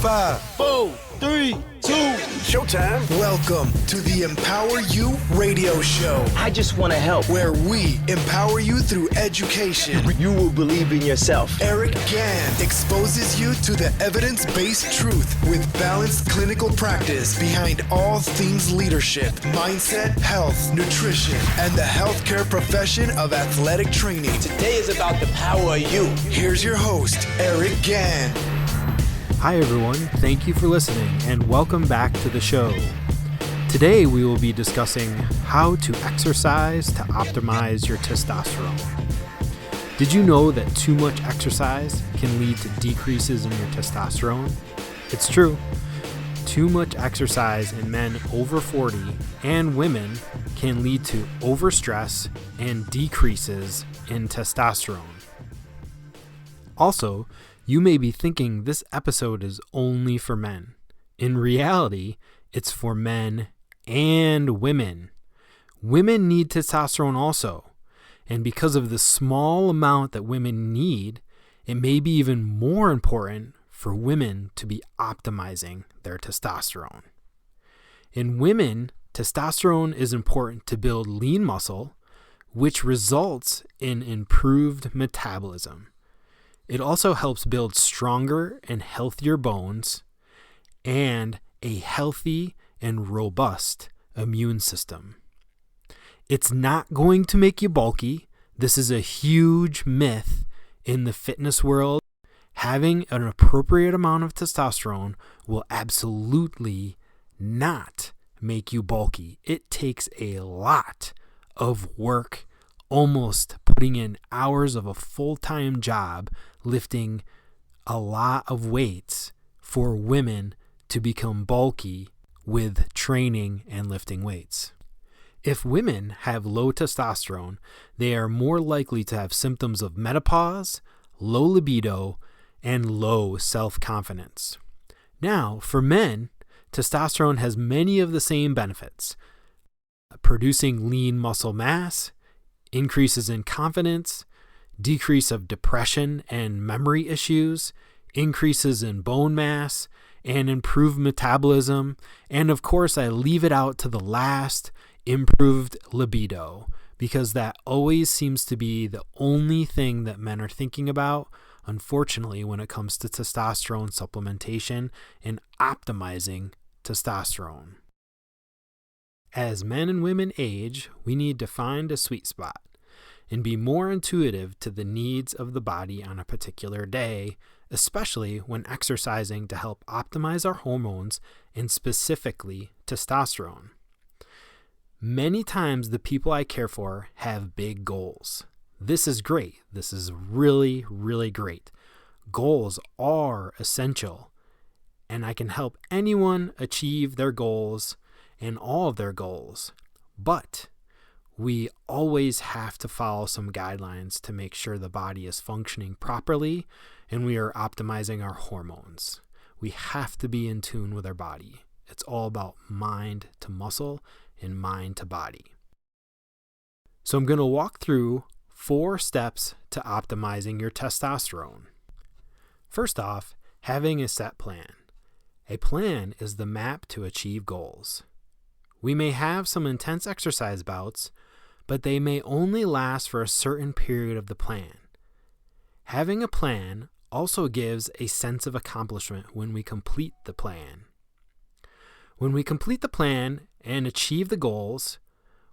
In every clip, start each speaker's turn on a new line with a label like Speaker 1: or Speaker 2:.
Speaker 1: 5, 4, 3, 2, showtime. Welcome to the Empower You radio show.
Speaker 2: I just want to help.
Speaker 1: Where we empower you through education.
Speaker 2: You will believe in yourself.
Speaker 1: Eric Gann exposes you to the evidence-based truth with balanced clinical practice behind all things leadership, mindset, health, nutrition, and the healthcare profession of athletic training.
Speaker 2: Today is about the power of you.
Speaker 1: Here's your host, Eric Gann.
Speaker 3: Hi everyone, thank you for listening and welcome back to the show. Today we will be discussing how to exercise to optimize your testosterone. Did you know that too much exercise can lead to decreases in your testosterone? It's true. Too much exercise in men over 40 and women can lead to overstress and decreases in testosterone. Also, you may be thinking this episode is only for men. In reality, it's for men and women. Women need testosterone also. And because of the small amount that women need, it may be even more important for women to be optimizing their testosterone. In women, testosterone is important to build lean muscle, which results in improved metabolism. It also helps build stronger and healthier bones and a healthy and robust immune system. It's not going to make you bulky. This is a huge myth in the fitness world. Having an appropriate amount of testosterone will absolutely not make you bulky. It takes a lot of work, almost putting in hours of a full-time job, lifting a lot of weights for women to become bulky with training and lifting weights. If women have low testosterone, they are more likely to have symptoms of menopause, low libido, and low self-confidence. Now, for men, testosterone has many of the same benefits: producing lean muscle mass, increases in confidence, decrease of depression and memory issues, increases in bone mass, and improved metabolism. And of course, I leave it out to the last, improved libido, because that always seems to be the only thing that men are thinking about, unfortunately, when it comes to testosterone supplementation and optimizing testosterone. As men and women age, we need to find a sweet spot and be more intuitive to the needs of the body on a particular day, especially when exercising to help optimize our hormones and specifically testosterone. Many times the people I care for have big goals. This is great. This is really, really great. Goals are essential, and I can help anyone achieve their goals and all of their goals, but we always have to follow some guidelines to make sure the body is functioning properly and we are optimizing our hormones. We have to be in tune with our body. It's all about mind to muscle and mind to body. So I'm going to walk through 4 steps to optimizing your testosterone. First off, having a set plan. A plan is the map to achieve goals. We may have some intense exercise bouts, but they may only last for a certain period of the plan. Having a plan also gives a sense of accomplishment when we complete the plan. When we complete the plan and achieve the goals,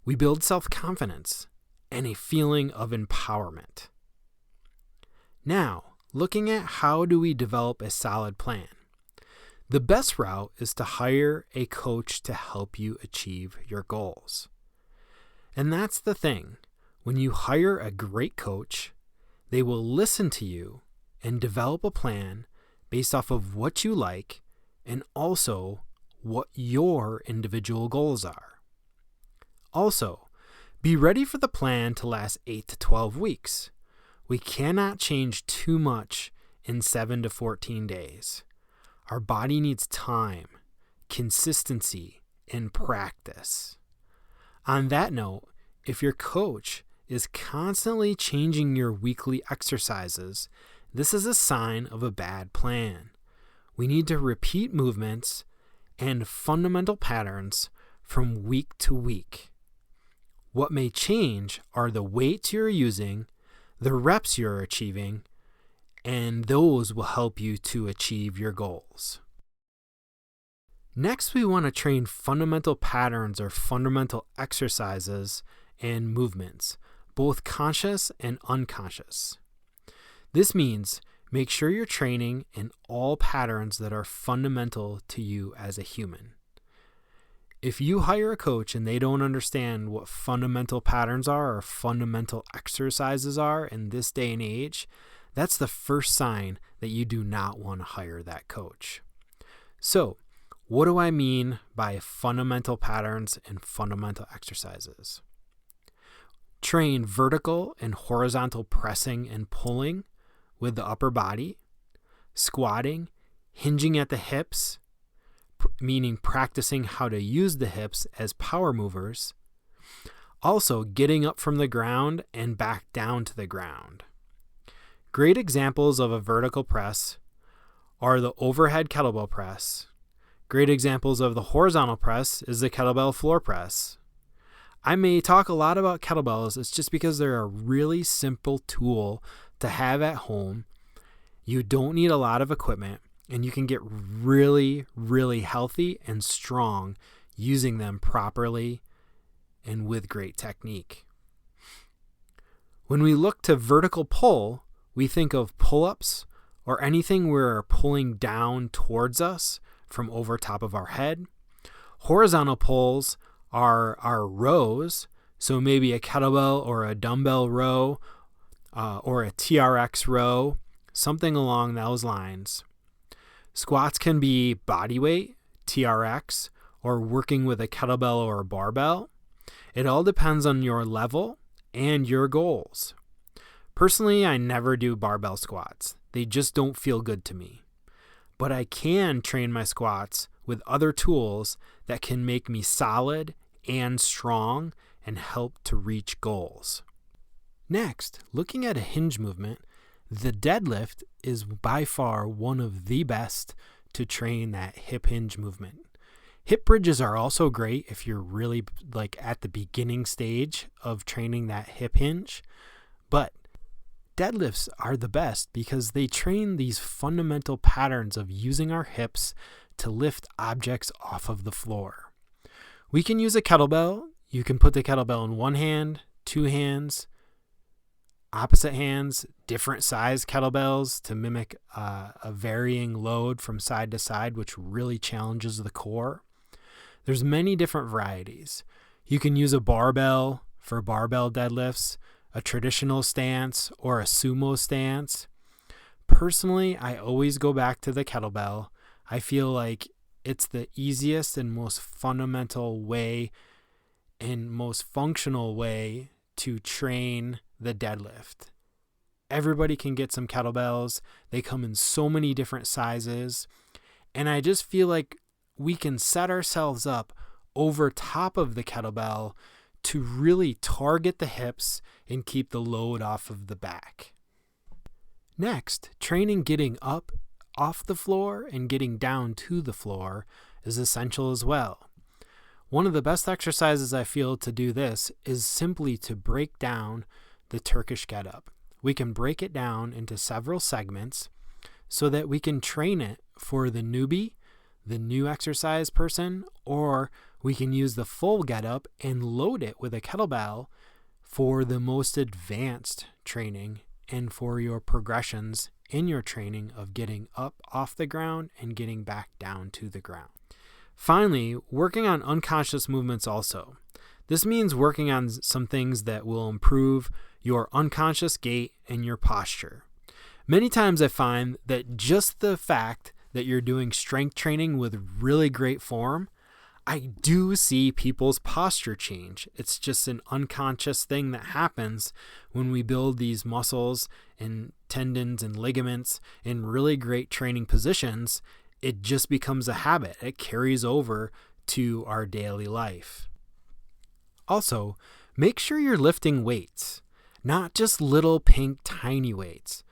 Speaker 3: we build self-confidence and a feeling of empowerment. Now, looking at how do we develop a solid plan? The best route is to hire a coach to help you achieve your goals. And that's the thing. When you hire a great coach, they will listen to you and develop a plan based off of what you like and also what your individual goals are. Also, be ready for the plan to last 8 to 12 weeks. We cannot change too much in 7 to 14 days. Our body needs time, consistency, and practice. On that note, if your coach is constantly changing your weekly exercises, this is a sign of a bad plan. We need to repeat movements and fundamental patterns from week to week. What may change are the weights you're using, the reps you're achieving, and those will help you to achieve your goals. Next, we want to train fundamental patterns or fundamental exercises and movements, both conscious and unconscious. This means make sure you're training in all patterns that are fundamental to you as a human. If you hire a coach and they don't understand what fundamental patterns are or fundamental exercises are in this day and age, that's the first sign that you do not want to hire that coach. So, what do I mean by fundamental patterns and fundamental exercises? Train vertical and horizontal pressing and pulling with the upper body, squatting, hinging at the hips, meaning practicing how to use the hips as power movers. Also, getting up from the ground and back down to the ground. Great examples of a vertical press are the overhead kettlebell press. Great examples of the horizontal press is the kettlebell floor press. I may talk a lot about kettlebells. It's just because they're a really simple tool to have at home. You don't need a lot of equipment, and you can get really, really healthy and strong using them properly and with great technique. When we look to vertical pull, we think of pull-ups or anything we're pulling down towards us from over top of our head. Horizontal pulls are our rows, so maybe a kettlebell or a dumbbell row or a TRX row, something along those lines. Squats can be body weight, TRX, or working with a kettlebell or a barbell. It all depends on your level and your goals. Personally, I never do barbell squats. They just don't feel good to me. But I can train my squats with other tools that can make me solid and strong and help to reach goals. Next, looking at a hinge movement, the deadlift is by far one of the best to train that hip hinge movement. Hip bridges are also great if you're really at the beginning stage of training that hip hinge, but deadlifts are the best because they train these fundamental patterns of using our hips to lift objects off of the floor. We can use a kettlebell. You can put the kettlebell in one hand, two hands, opposite hands, different size kettlebells to mimic a varying load from side to side, which really challenges the core. There's many different varieties. You can use a barbell for barbell deadlifts, a traditional stance, or a sumo stance. Personally, I always go back to the kettlebell. I feel like it's the easiest and most fundamental way and most functional way to train the deadlift. Everybody can get some kettlebells. They come in so many different sizes. And I just feel like we can set ourselves up over top of the kettlebell to really target the hips and keep the load off of the back. Next, training getting up off the floor and getting down to the floor is essential as well. One of the best exercises I feel to do this is simply to break down the Turkish get-up. We can break it down into several segments so that we can train it for the newbie, the new exercise person, or we can use the full get-up and load it with a kettlebell for the most advanced training and for your progressions in your training of getting up off the ground and getting back down to the ground. Finally, working on unconscious movements also. This means working on some things that will improve your unconscious gait and your posture. Many times I find that just the fact that you're doing strength training with really great form, I do see people's posture change. It's just an unconscious thing that happens when we build these muscles and tendons and ligaments in really great training positions. It just becomes a habit. It carries over to our daily life. Also, make sure you're lifting weights, not just little pink tiny weights.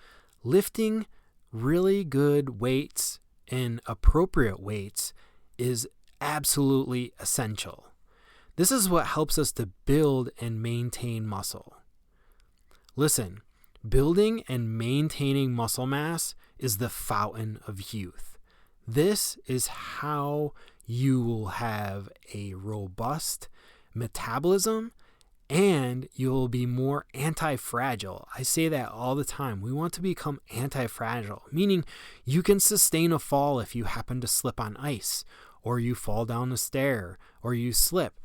Speaker 3: Lifting really good weights and appropriate weights is absolutely essential. This is what helps us to build and maintain muscle. Listen, building and maintaining muscle mass is the fountain of youth. This is how you will have a robust metabolism and you'll be more anti-fragile. I say that all the time. We want to become anti-fragile, meaning you can sustain a fall if you happen to slip on ice, or you fall down a stair, or you slip.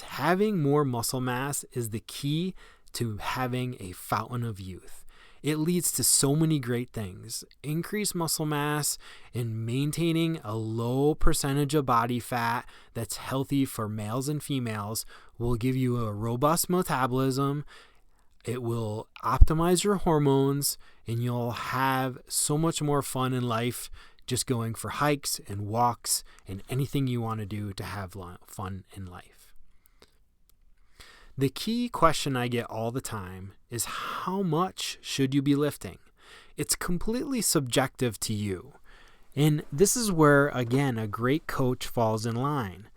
Speaker 3: Having more muscle mass is the key to having a fountain of youth. It leads to so many great things. Increased muscle mass and maintaining a low percentage of body fat that's healthy for males and females will give you a robust metabolism. It will optimize your hormones, and you'll have so much more fun in life just going for hikes and walks and anything you want to do to have fun in life. The key question I get all the time is how much should you be lifting? It's completely subjective to you. And this is where, again, a great coach falls in line.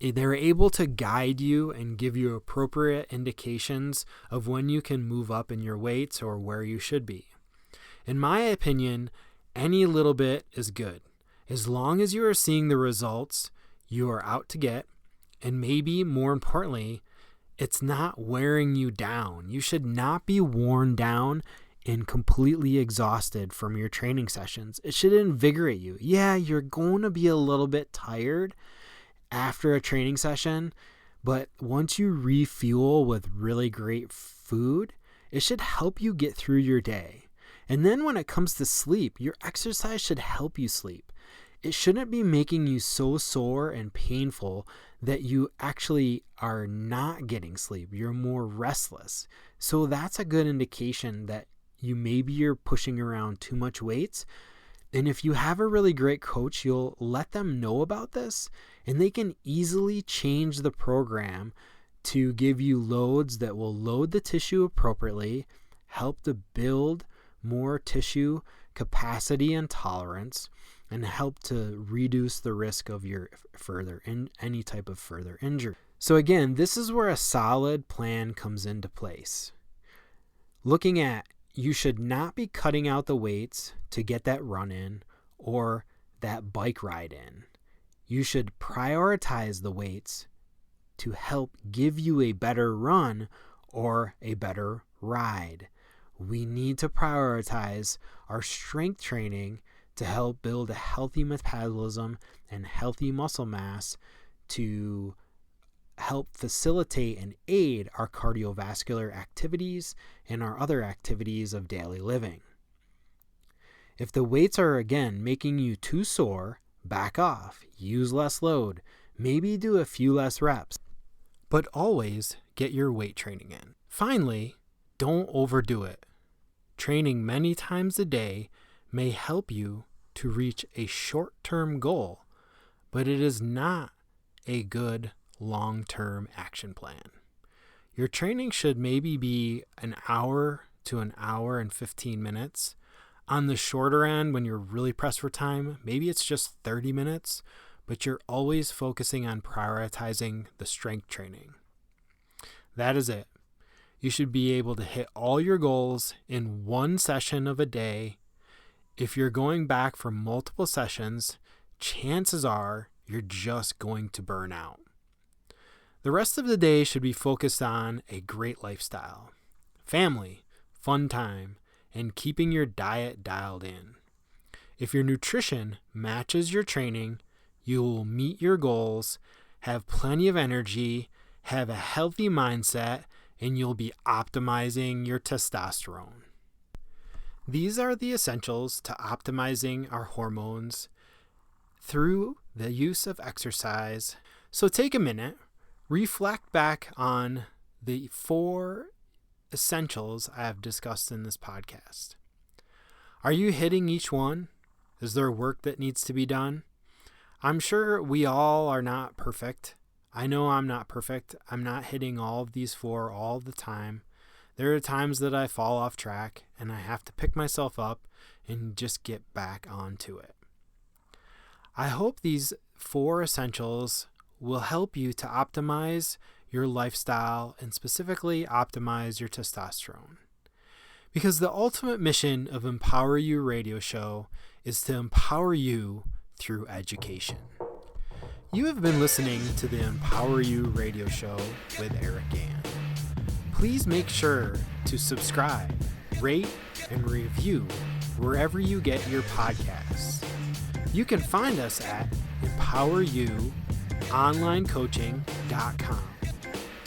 Speaker 3: They're able to guide you and give you appropriate indications of when you can move up in your weights or where you should be. In my opinion, any little bit is good. As long as you are seeing the results you are out to get, and maybe more importantly, it's not wearing you down. You should not be worn down and completely exhausted from your training sessions. It should invigorate you. Yeah, you're going to be a little bit tired after a training session, but once you refuel with really great food, it should help you get through your day. And then when it comes to sleep, your exercise should help you sleep. It shouldn't be making you so sore and painful that you actually are not getting sleep. You're more restless. So that's a good indication that you're pushing around too much weights. And if you have a really great coach, you'll let them know about this, and they can easily change the program to give you loads that will load the tissue appropriately, help to build more tissue capacity and tolerance, and help to reduce the risk of your any type of further injury. So again, this is where a solid plan comes into place. Looking at, you should not be cutting out the weights to get that run in or that bike ride in. You should prioritize the weights to help give you a better run or a better ride. We need to prioritize our strength training to help build a healthy metabolism and healthy muscle mass to help facilitate and aid our cardiovascular activities and our other activities of daily living. If the weights are, again, making you too sore, back off, use less load, maybe do a few less reps, but always get your weight training in. Finally, don't overdo it. Training many times a day may help you to reach a short-term goal, but it is not a good long-term action plan. Your training should maybe be an hour to an hour and 15 minutes. On the shorter end, when you're really pressed for time, maybe it's just 30 minutes, but you're always focusing on prioritizing the strength training. That is it. You should be able to hit all your goals in one session of a day. If you're going back for multiple sessions, chances are you're just going to burn out. The rest of the day should be focused on a great lifestyle, family, fun time, and keeping your diet dialed in. If your nutrition matches your training, you will meet your goals, have plenty of energy, have a healthy mindset, and you'll be optimizing your testosterone. These are the essentials to optimizing our hormones through the use of exercise. So take a minute, reflect back on the 4 essentials I have discussed in this podcast. Are you hitting each one? Is there work that needs to be done? I'm sure we all are not perfect. I know I'm not perfect. I'm not hitting all of these 4 all the time. There are times that I fall off track and I have to pick myself up and just get back onto it. I hope these 4 essentials will help you to optimize your lifestyle and specifically optimize your testosterone. Because the ultimate mission of Empower You radio show is to empower you through education. You have been listening to the Empower You radio show with Eric Gann. Please make sure to subscribe, rate, and review wherever you get your podcasts. You can find us at empoweryouonlinecoaching.com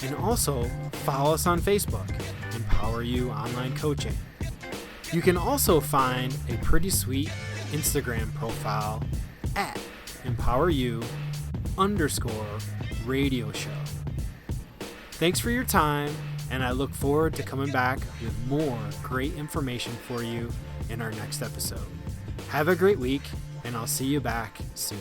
Speaker 3: and also follow us on Facebook, Empower You Online Coaching. You can also find a pretty sweet Instagram profile at EmpowerYou_radio show. Thanks for your time, and I look forward to coming back with more great information for you in our next episode. Have a great week, and I'll see you back soon.